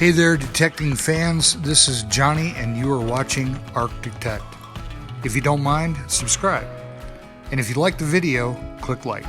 Hey there, detecting fans. This is Johnny, and you are watching Arc Detect. If you don't mind, subscribe. And if you like the video, click like.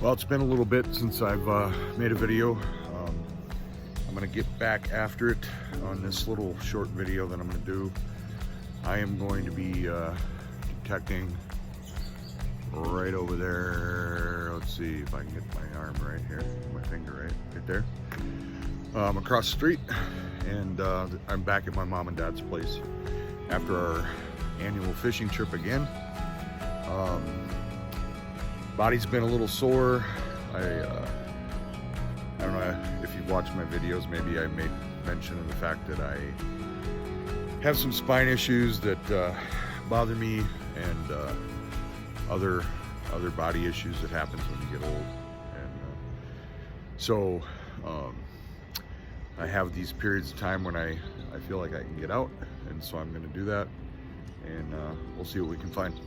Well, it's been a little bit since I've made a video. I'm gonna get back after it on this little short video that I'm gonna do. I am going to be detecting right over there. Let's see if I can get my arm right here, my finger right there. Across the street, and I'm back at my mom and dad's place after our annual fishing trip again. Body's been a little sore. I don't know if you've watched my videos, maybe I made mention of the fact that I have some spine issues that bother me, and other body issues that happens when you get old. And so I have these periods of time when I feel like I can get out, and so I'm going to do that, and we'll see what we can find.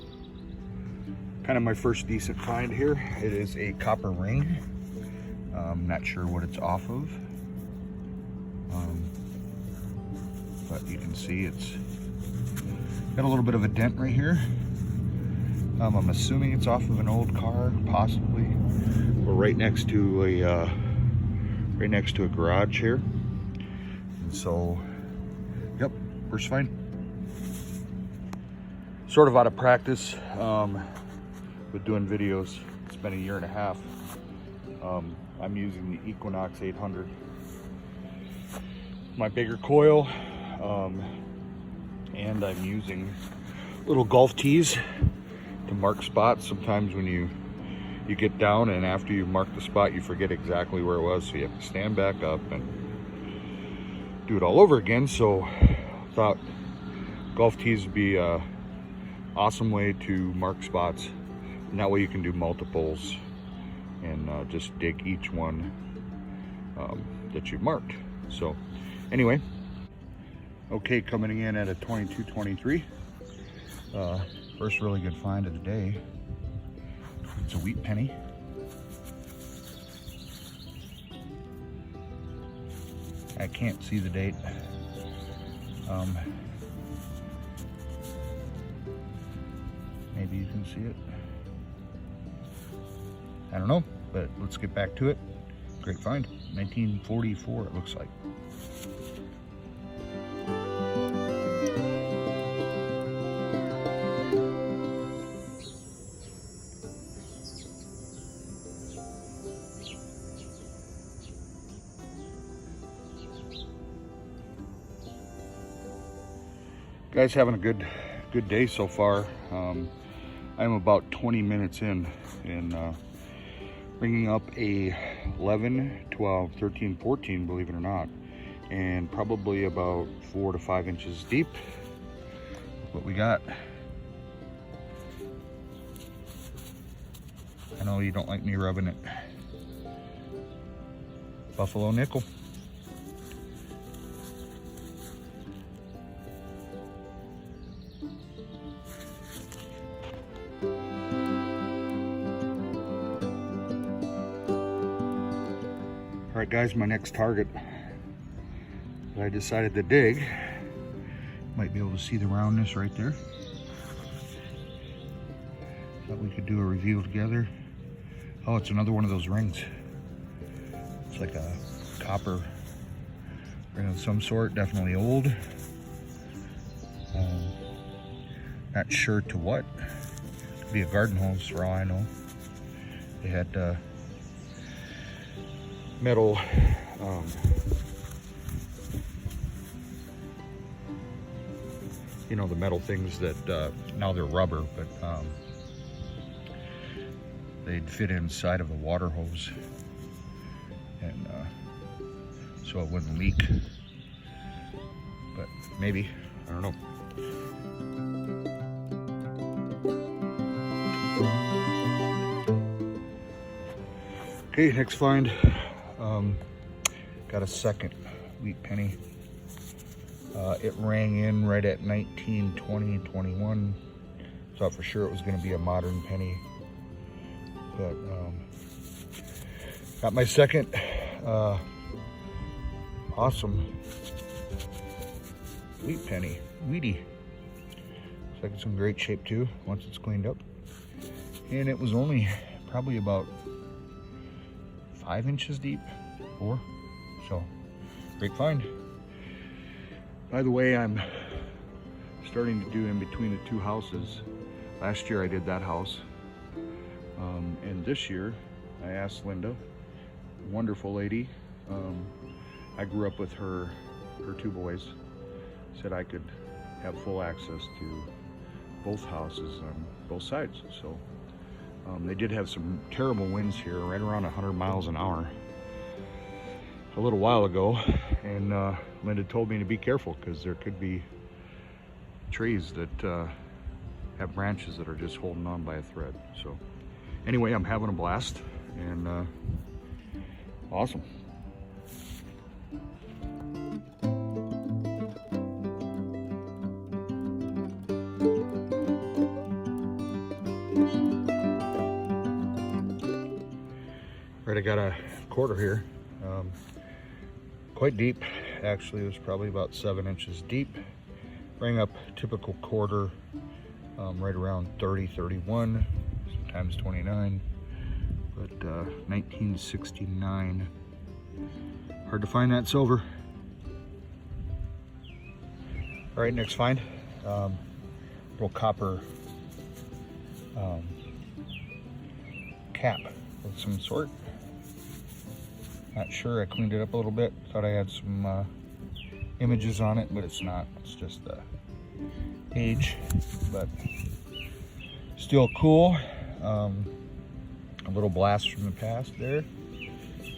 Kind of my first decent find here. It is a copper ring. Not sure what it's off of, but you can see it's got a little bit of a dent right here. I'm assuming it's off of an old car, possibly. We're right next to a garage here, and so yep, first find. Sort of out of practice with doing videos. It's been a year and a half. I'm using the Equinox 800, my bigger coil, and I'm using little golf tees to mark spots. Sometimes when you get down and after you mark the spot, you forget exactly where it was, so you have to stand back up and do it all over again. So I thought golf tees would be a awesome way to mark spots, and that way you can do multiples and just dig each one that you've marked. So anyway, okay, coming in at a 22.23. First really good find of the day. It's a wheat penny. I can't see the date. Maybe you can see it. I don't know, but let's get back to it. Great find. 1944 it looks like. Guys, having a good day so far. I'm about 20 minutes in and bringing up a 11, 12, 13, 14, believe it or not, and probably about 4 to 5 inches deep. What we got. I know you don't like me rubbing it. Buffalo nickel. All right, guys, my next target that I decided to dig, might be able to see the roundness right there. Thought we could do a review together. Oh, it's another one of those rings. It's like a copper ring of some sort, definitely old. Not sure to what. Could be a garden hose for all I know. They had metal you know, the metal things that now they're rubber, but they'd fit inside of a water hose, and so it wouldn't leak. But maybe, I don't know. Okay, next find. Got a second wheat penny. It rang in right at 19, 20, 21. Thought for sure it was going to be a modern penny. But got my second awesome wheat penny. Weedy. Looks like it's in great shape too once it's cleaned up. And it was only probably about 5 inches deep, 4. So, great find. By the way, I'm starting to do in between the two houses. Last year I did that house. And this year I asked Linda, wonderful lady. I grew up with her 2 boys. Said I could have full access to both houses on both sides. So they did have some terrible winds here, right around 100 miles an hour a little while ago, and Linda told me to be careful because there could be trees that have branches that are just holding on by a thread. So anyway, I'm having a blast, and awesome. Right, I got a quarter here. Quite deep, actually. It was probably about 7 inches deep. Rang up typical quarter, right around 30, 31, sometimes 29, but 1969. Hard to find that silver. All right, next find. Little copper cap of some sort. Not sure, I cleaned it up a little bit. Thought I had some images on it, but it's not. It's just the age, but still cool. A little blast from the past there.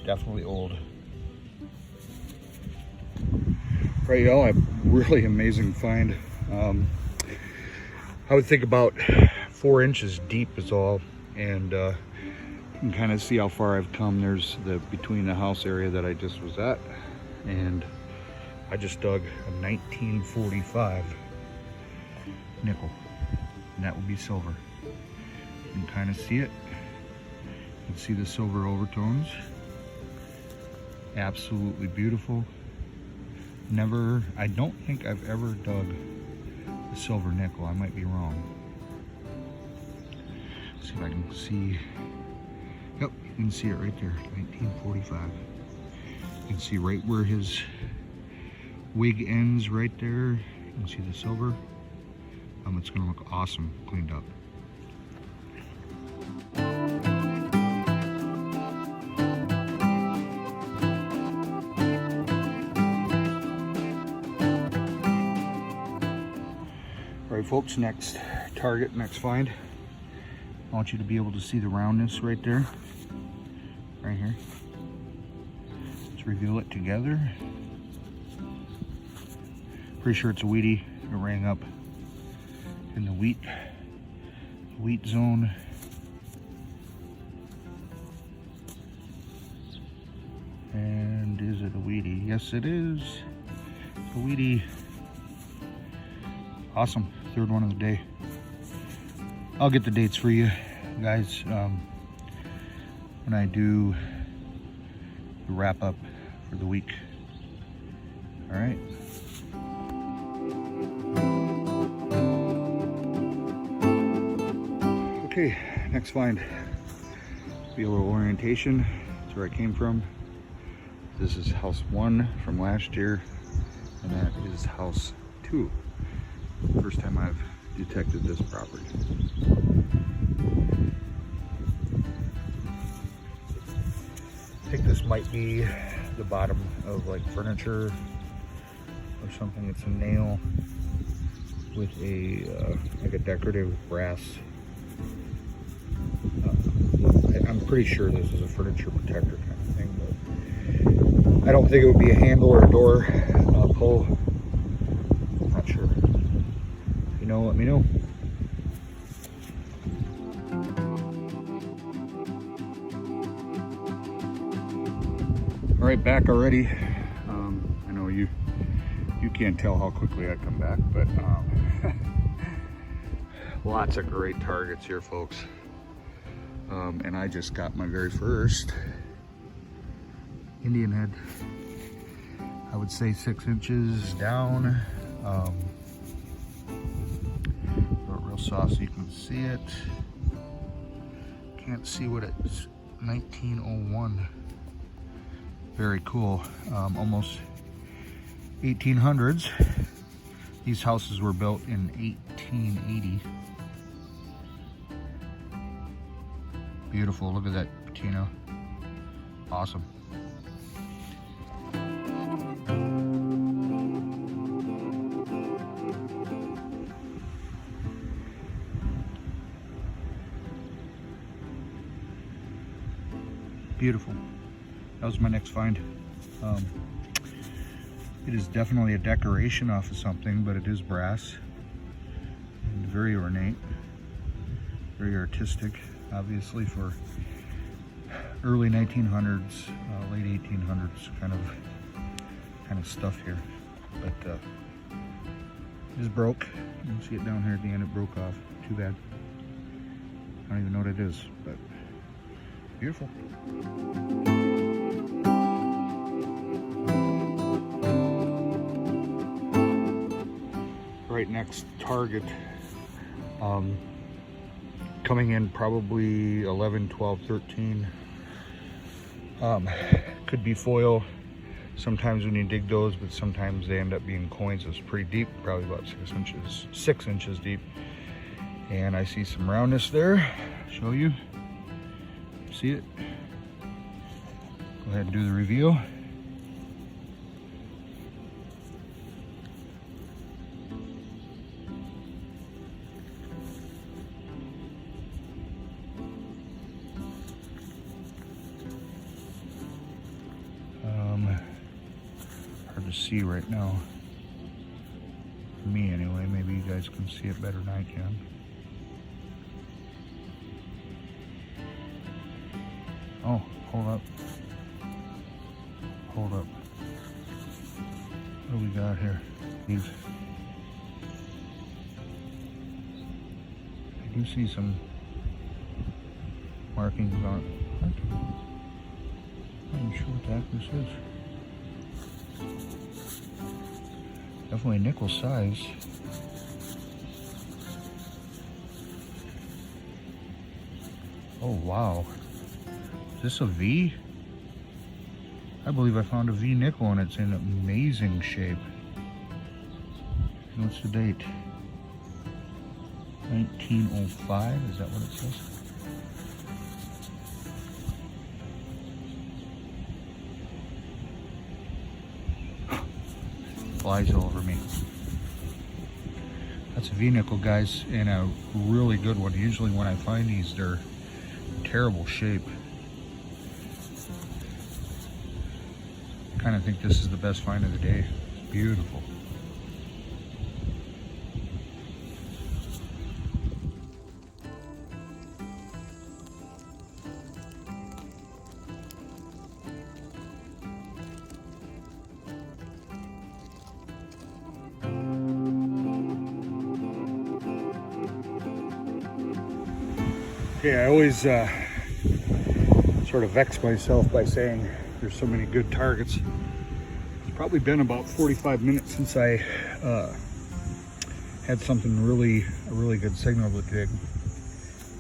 Definitely old. Right, y'all, a really amazing find. I would think about 4 inches deep is all, and you can kind of see how far I've come. There's the between the house area that I just was at, and I just dug a 1945 nickel, and that would be silver. You can kind of see it. You can see the silver overtones. Absolutely beautiful. I don't think I've ever dug a silver nickel. I might be wrong. Let's see if I can see. Yep, you can see it right there, 1945. You can see right where his wig ends right there. You can see the silver. It's gonna look awesome cleaned up. All right, folks, next target, next find. I want you to be able to see the roundness right there, right here. Let's reveal it together. Pretty sure it's a weedy. It rang up in the wheat zone. And is it a weedy? Yes, it is. It's a weedy. Awesome. Third one of the day. I'll get the dates for you guys when I do the wrap up for the week. All right. Okay, next find. Be a little orientation. That's where I came from. This is house 1 from last year, and that is house 2. First time I've detected this property. I think this might be the bottom of like furniture or something. It's a nail with a like a decorative brass. I'm pretty sure this is a furniture protector kind of thing, but I don't think it would be a handle or a door pull. Not sure. If you know, let me know. All right, back already. I know you can't tell how quickly I come back, but lots of great targets here, folks. And I just got my very first Indian head. I would say 6 inches down. Real soft so you can see it. Can't see what it's 1901. Very cool. Almost 1800s. These houses were built in 1880. Beautiful. Look at that patina. Awesome. Beautiful. That was my next find. It is definitely a decoration off of something, but it is brass and very ornate, very artistic, obviously for early 1900s, late 1800s kind of stuff here. But it is broke. You can see it down here at the end. It broke off. Too bad. I don't even know what it is, but beautiful. Right, next target, coming in probably 11, 12, 13. Could be foil sometimes when you dig those, but sometimes they end up being coins. It's pretty deep, probably about 6 inches deep. And I see some roundness there. Show you. See it? Go ahead and do the reveal. Hard to see right now. For me anyway, maybe you guys can see it better than I can. Oh, hold up. Hold up. What do we got here? I do see some markings on it. What? I'm not sure what the heck this is. Definitely nickel size. Oh wow. Is this a V? I believe I found a V nickel and it's in amazing shape. What's the date? 1905, is that what it says? Flies all over me. That's a V-nickel, guys, and a really good one. Usually when I find these, they're terrible shape. Kind of think this is the best find of the day. It's beautiful. Okay, I always sort of vex myself by saying there's so many good targets. It's probably been about 45 minutes since I had something a really good signal to dig,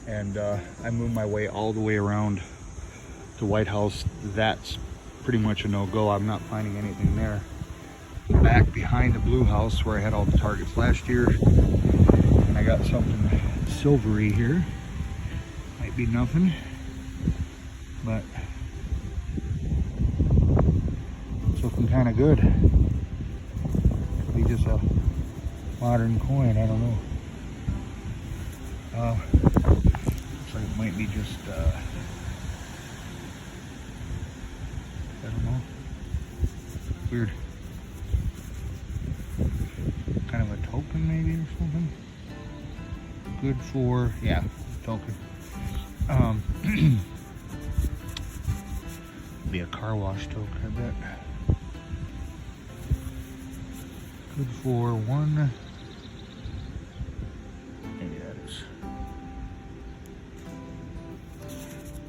and I moved my way all the way around the White House. That's pretty much a no-go. I'm not finding anything there. Back behind the Blue House where I had all the targets last year, and I got something silvery here. Might be nothing, but it's looking kind of good. Could be just a modern coin, I don't know. Looks like it might be just I don't know, weird, kind of a token maybe or something. Good for, yeah, token. Be a car wash token, I bet. Good for one. Maybe that is.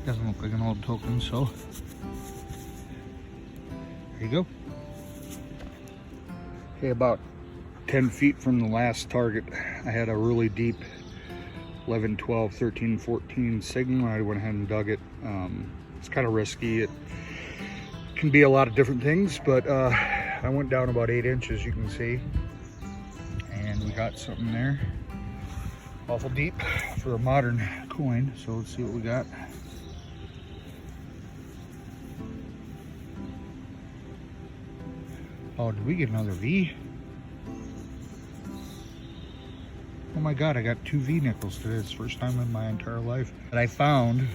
Doesn't look like an old token, so there you go. Okay, about 10 feet from the last target, I had a really deep 11, 12, 13, 14 signal. I went ahead and dug it. It's kind of risky. It can be a lot of different things, but I went down about 8 inches, you can see, and we got something there. Awful deep for a modern coin, so let's see what we got. Oh, did we get another V? Oh my God, I got 2 V-nickels today. It's the first time in my entire life that I found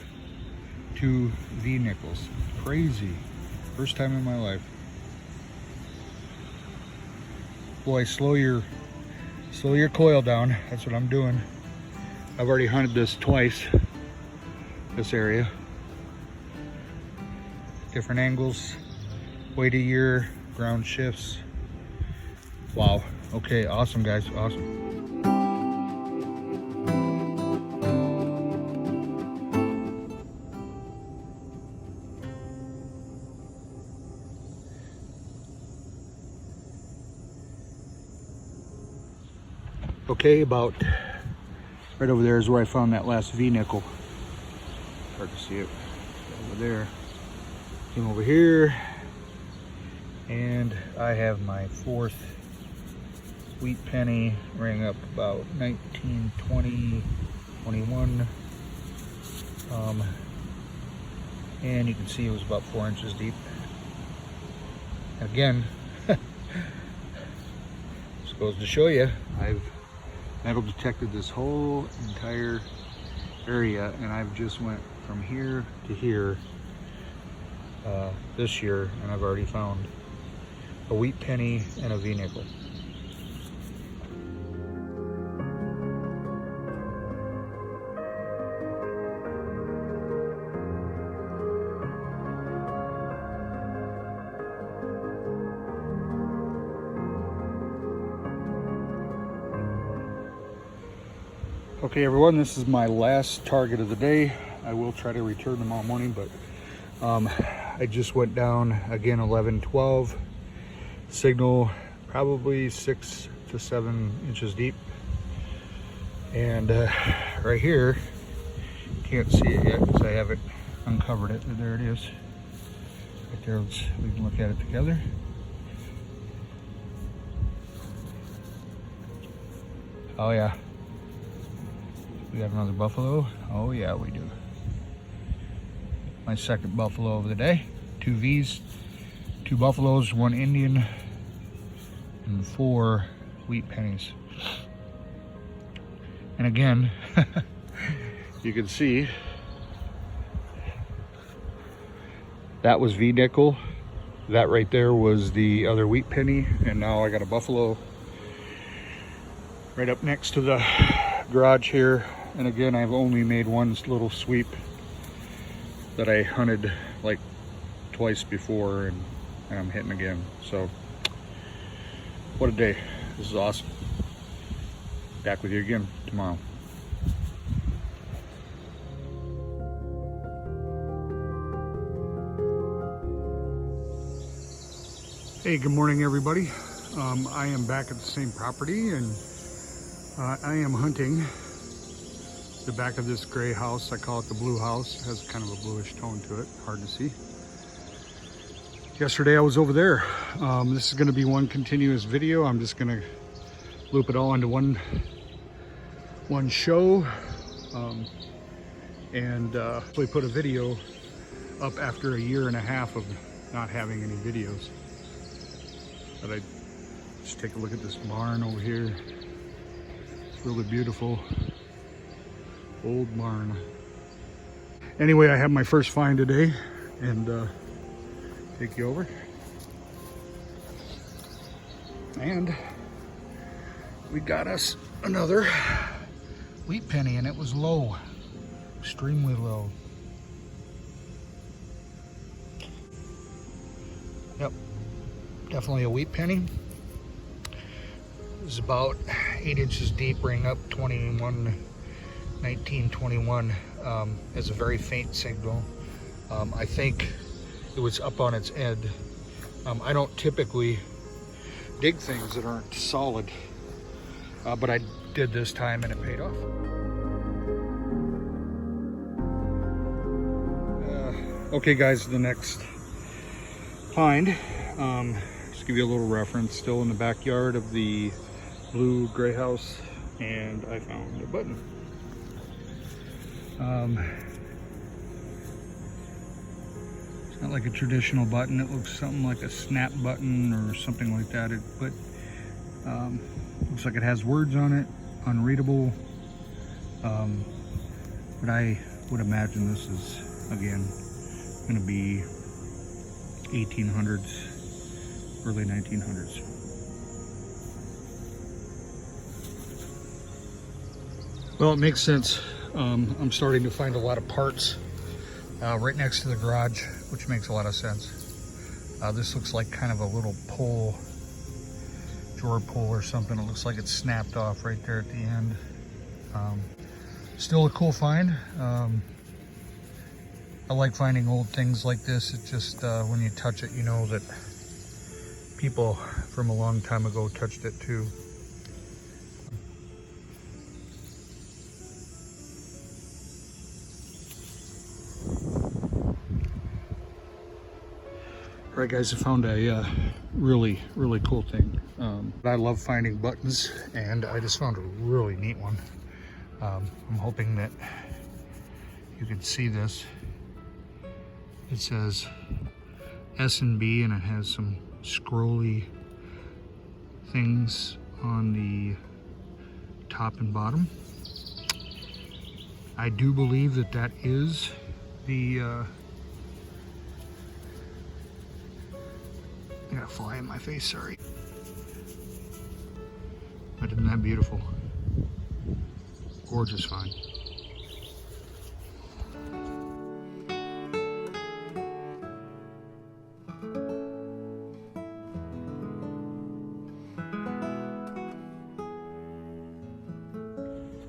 2 V-nickels. Crazy. First time in my life. Boy, slow your coil down. That's what I'm doing. I've already hunted this twice, this area. Different angles, wait a year, ground shifts. Wow. Okay, awesome guys, awesome. Okay, about right over there is where I found that last V-nickel. Hard to see it over there. Came over here, and I have my 4th wheat penny, rang up about 19, 20, 21. And you can see it was about 4 inches deep. Again, this goes to show you, I've metal detected this whole entire area, and I've just went from here to here this year, and I've already found a wheat penny and a V-nickel. Okay everyone, this is my last target of the day. I will try to return tomorrow morning, but I just went down again 11, 12. Signal probably 6 to 7 inches deep. And right here, can't see it yet because I haven't uncovered it, but there it is. Right there, we can look at it together. Oh yeah. We got another buffalo. Oh yeah, we do. My second buffalo of the day. 2 V's, 2 buffaloes, 1 Indian, and 4 wheat pennies. And again, you can see that was V-nickel. That right there was the other wheat penny. And now I got a buffalo right up next to the garage here. And again, I've only made one little sweep that I hunted like twice before, and I'm hitting again. So what a day. This is awesome. Back with you again tomorrow. Hey, good morning everybody. I am back at the same property, and I am hunting the back of this gray house. I call it the blue house. It has kind of a bluish tone to it, hard to see. Yesterday I was over there. This is going to be one continuous video. I'm just going to loop it all into one show, and we put a video up after 1.5 years of not having any videos. But I just take a look at this barn over here. It's really beautiful. Old barn. Anyway, I have my first find today, and take you over. And we got us another wheat penny, and it was low, extremely low. Yep, definitely a wheat penny. It was about 8 inches deep, ring up 1921, as a very faint signal. I think it was up on its end. I don't typically dig things that aren't solid, but I did this time and it paid off. Okay guys, the next find, just give you a little reference, still in the backyard of the blue gray house, and I found a button. It's not like a traditional button. It looks something like a snap button or something like that. But looks like it has words on it, unreadable. But I would imagine this is, again, going to be 1800s, early 1900s. Well, it makes sense. I'm starting to find a lot of parts right next to the garage, which makes a lot of sense. This looks like kind of a little pole, drawer pull or something. It looks like it's snapped off right there at the end. Still a cool find. I like finding old things like this. It's just when you touch it, you know that people from a long time ago touched it too. All right guys, I found a really cool thing. I love finding buttons, and I just found a really neat one. I'm hoping that you can see this. It says S&B, and it has some scrolly things on the top and bottom. I do believe that that is the I got a fly in my face, sorry. But isn't that beautiful? Gorgeous find.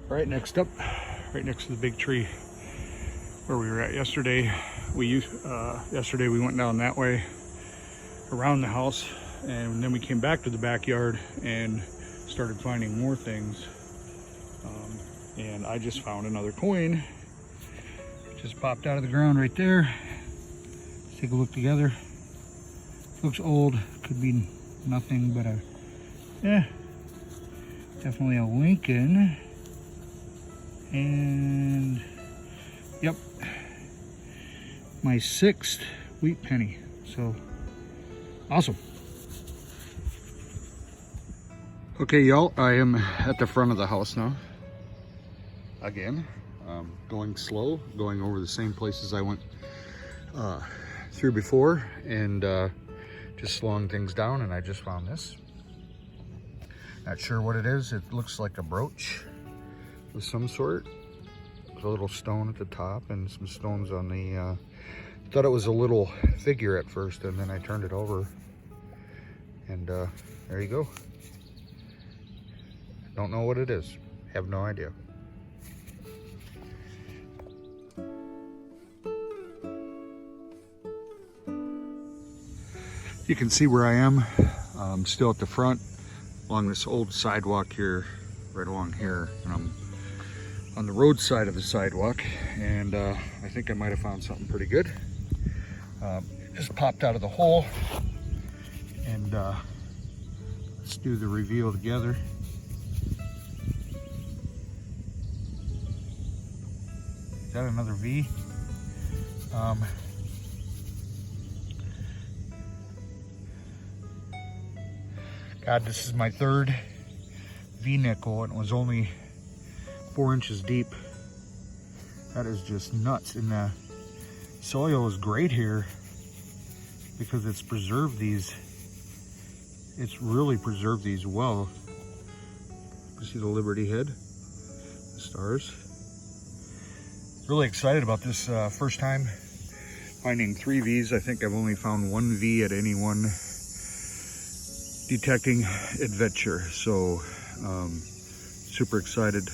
All right, next up, right next to the big tree where we were at yesterday. Yesterday we went down that way around the house, and then we came back to the backyard and started finding more things. And I just found another coin. It just popped out of the ground right there. Let's take a look together. Looks old, could be nothing but definitely a Lincoln. And yep, my 6th wheat penny. So awesome. Okay, y'all, I am at the front of the house now. again, going slow, going over the same places I went through before, and just slowing things down. And I just found this. Not sure what it is. It looks like a brooch of some sort. There's a little stone at the top and some stones on the, thought it was a little figure at first, and then I turned it over, and there you go. Don't know what it is. Have no idea. You can see where I am. I'm still at the front along this old sidewalk here, right along here, and I'm on the road side of the sidewalk, and I think I might have found something pretty good. Just popped out of the hole, and let's do the reveal together. Is that another V? God, this is my third V nickel, and it was only 4 inches deep. That is just nuts. And the soil is great here because it's preserved these. It's really preserved these well. You see the Liberty head, the stars. Really excited about this first time finding 3 Vs. I think I've only found 1 V at any one detecting adventure. So super excited.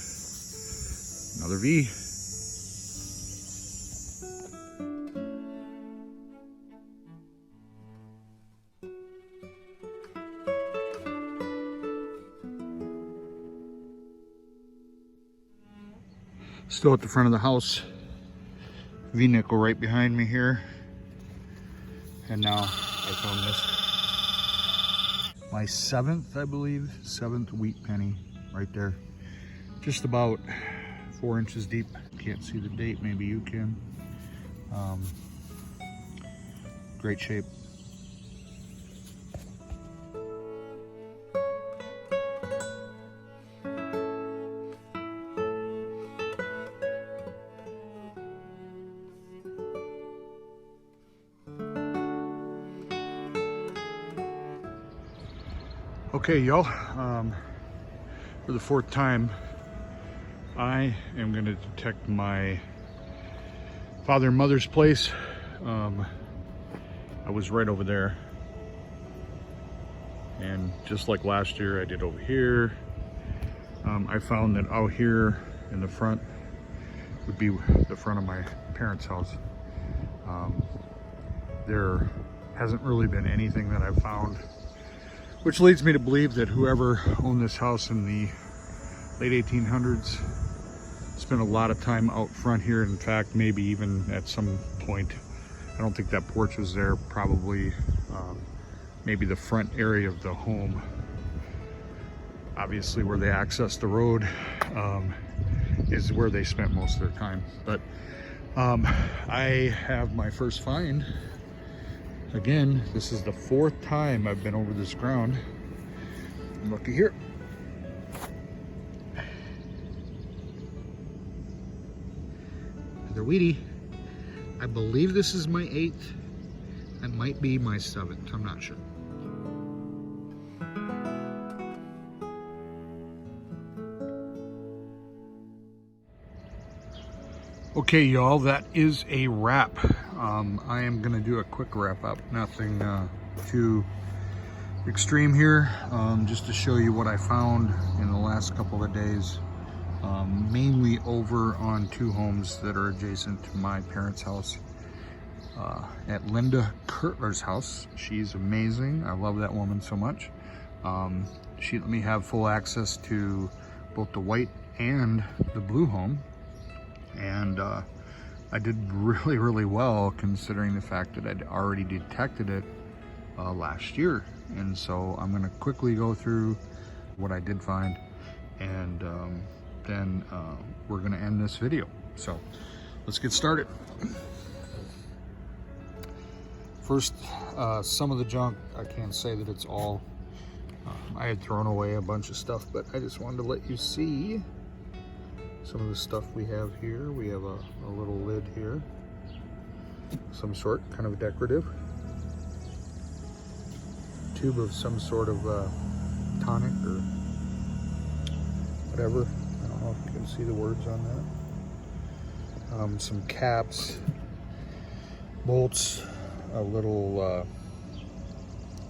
Another V. Still at the front of the house. V nickel right behind me here. And now I found this. My 7th, I believe, 7th wheat penny right there. Just about 4 inches deep. Can't see the date, maybe you can. Great shape. Okay, y'all, for the 4th time, I am going to detect my father and mother's place. I was right over there, and just like last year I did over here. I found that out here in the front would be the front of my parents' house. There hasn't really been anything that I've found, which leads me to believe that whoever owned this house in the late 1800s spent a lot of time out front here. In fact, maybe even at some point, I don't think that porch was there, probably maybe the front area of the home, obviously where they access the road, is where they spent most of their time. But I have my first find. Again, this is the 4th time I've been over this ground. Looky here. Another weedy. I believe this is my 8th. It might be my 7th, I'm not sure. Okay, y'all, that is a wrap. I am gonna do a quick wrap up, nothing too extreme here, just to show you what I found in the last couple of days, mainly over on 2 homes that are adjacent to my parents' house. At Linda Kurtler's house. She's amazing. I love that woman so much. She let me have full access to both the white and the blue home. And I did really well, considering the fact that I'd already detected it last year. And so I'm gonna quickly go through what I did find, and then we're gonna end this video. So let's get started. First, some of the junk, I can't say that it's all. I had thrown away a bunch of stuff, but I just wanted to let you see some of the stuff we have here. We have a little lid here, some sort, kind of decorative. Tube of some sort of tonic or whatever. I don't know if you can see the words on that. Some caps, bolts, a little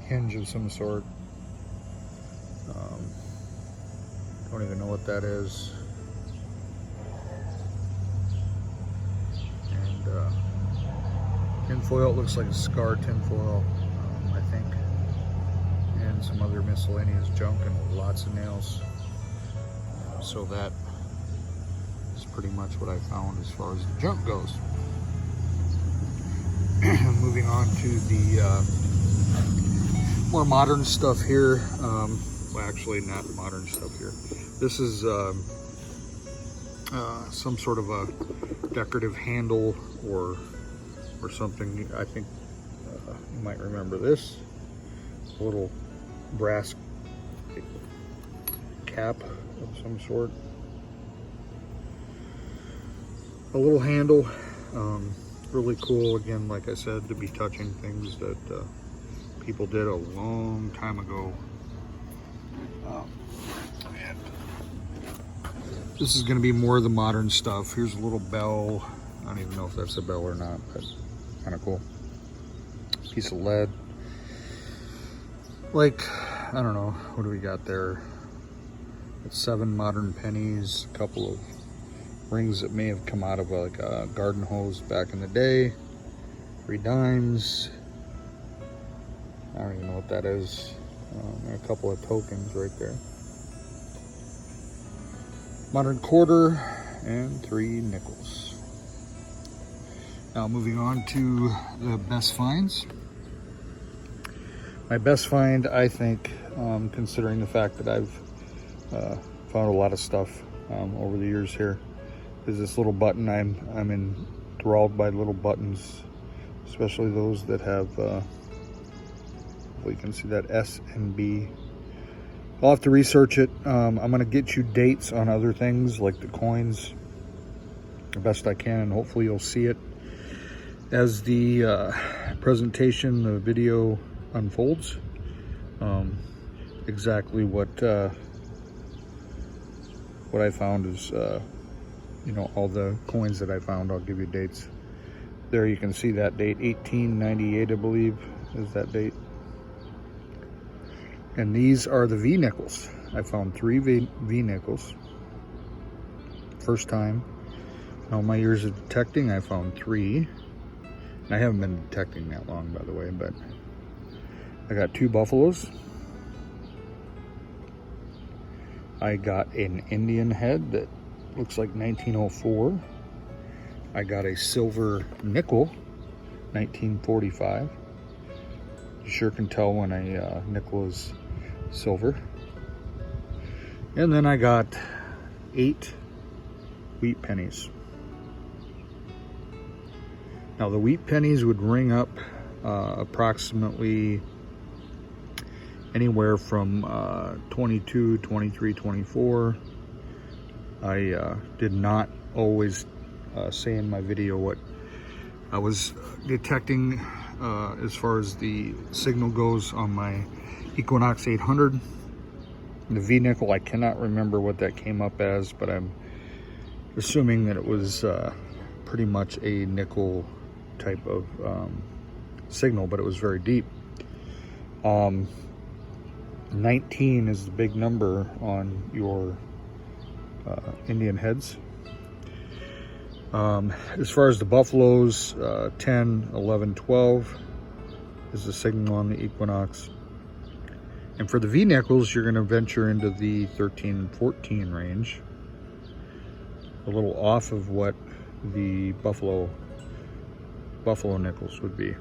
hinge of some sort. Don't even know what that is. And tinfoil, it looks like a scar tinfoil, I think. And some other miscellaneous junk and lots of nails. So that is pretty much what I found as far as the junk goes. Moving on to the more modern stuff here. Well, actually not modern stuff here. This is some sort of a decorative handle or something. I think you might remember this. A little brass cap of some sort. A little handle. Really cool, again, like I said, to be touching things that people did a long time ago. And this is going to be more of the modern stuff. Here's a little bell. I don't even know if that's a bell or not, but kind of cool. Piece of lead. Like, I don't know, what do we got there? It's 7 modern pennies, a couple of rings that may have come out of like a garden hose back in the day. 3 dimes. I don't even know what that is. And a couple of tokens right there. Modern quarter and 3 nickels. Now moving on to the best finds. My best find, I think, considering the fact that I've found a lot of stuff over the years here, is this little button. I'm enthralled by little buttons, especially those that have, well, you can see that S and B. I'll have to research it. I'm gonna get you dates on other things like the coins the best I can, and hopefully you'll see it as the presentation, the video unfolds. Exactly what I found is, you know, all the coins that I found. I'll give you dates. There you can see that date, 1898, I believe, is that date. And these are the V nickels. I found 3 V nickels. First time. In all my years of detecting, I found 3. And I haven't been detecting that long, by the way, but I got 2 buffaloes. I got an Indian head that looks like 1904. I got a silver nickel, 1945. You sure can tell when a nickel is silver. And then I got 8 wheat pennies. Now the wheat pennies would ring up approximately anywhere from 22, 23, 24. I did not always say in my video what I was detecting as far as the signal goes on my Equinox 800. The V nickel, I cannot remember what that came up as, but I'm assuming that it was pretty much a nickel type of signal, but it was very deep. 19 is the big number on your Indian heads. As far as the buffaloes, 10, 11, 12 is the signal on the Equinox. And for the V nickels, you're going to venture into the 13 and 14 range, a little off of what the buffalo nickels would be.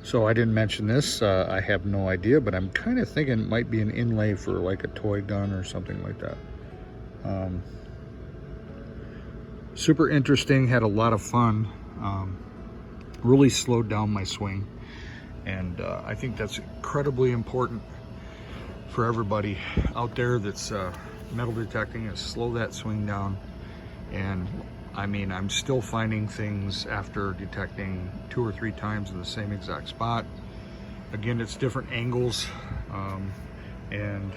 So I didn't mention this, I have no idea, but I'm kind of thinking it might be an inlay for like a toy gun or something like that. Super interesting, had a lot of fun, really slowed down my swing. And I think that's incredibly important for everybody out there that's metal detecting is slow that swing down. And I mean, I'm still finding things after detecting 2 or 3 times in the same exact spot. Again, it's different angles, and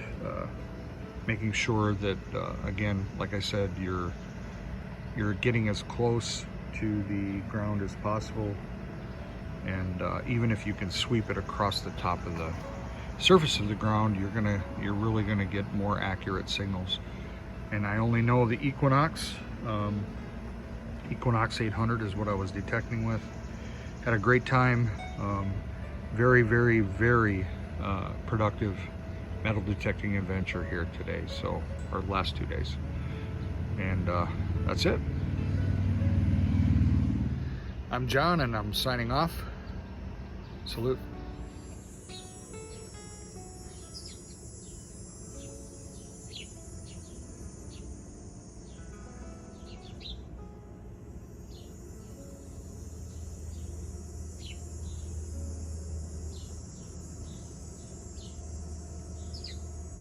making sure that, again, like I said, you're getting as close to the ground as possible. And even if you can sweep it across the top of the surface of the ground, you're really gonna get more accurate signals. And I only know the Equinox. Equinox 800 is what I was detecting with. Had a great time. Very, very, very productive metal detecting adventure here today, so, or last 2 days. And that's it. I'm John, and I'm signing off. Salute.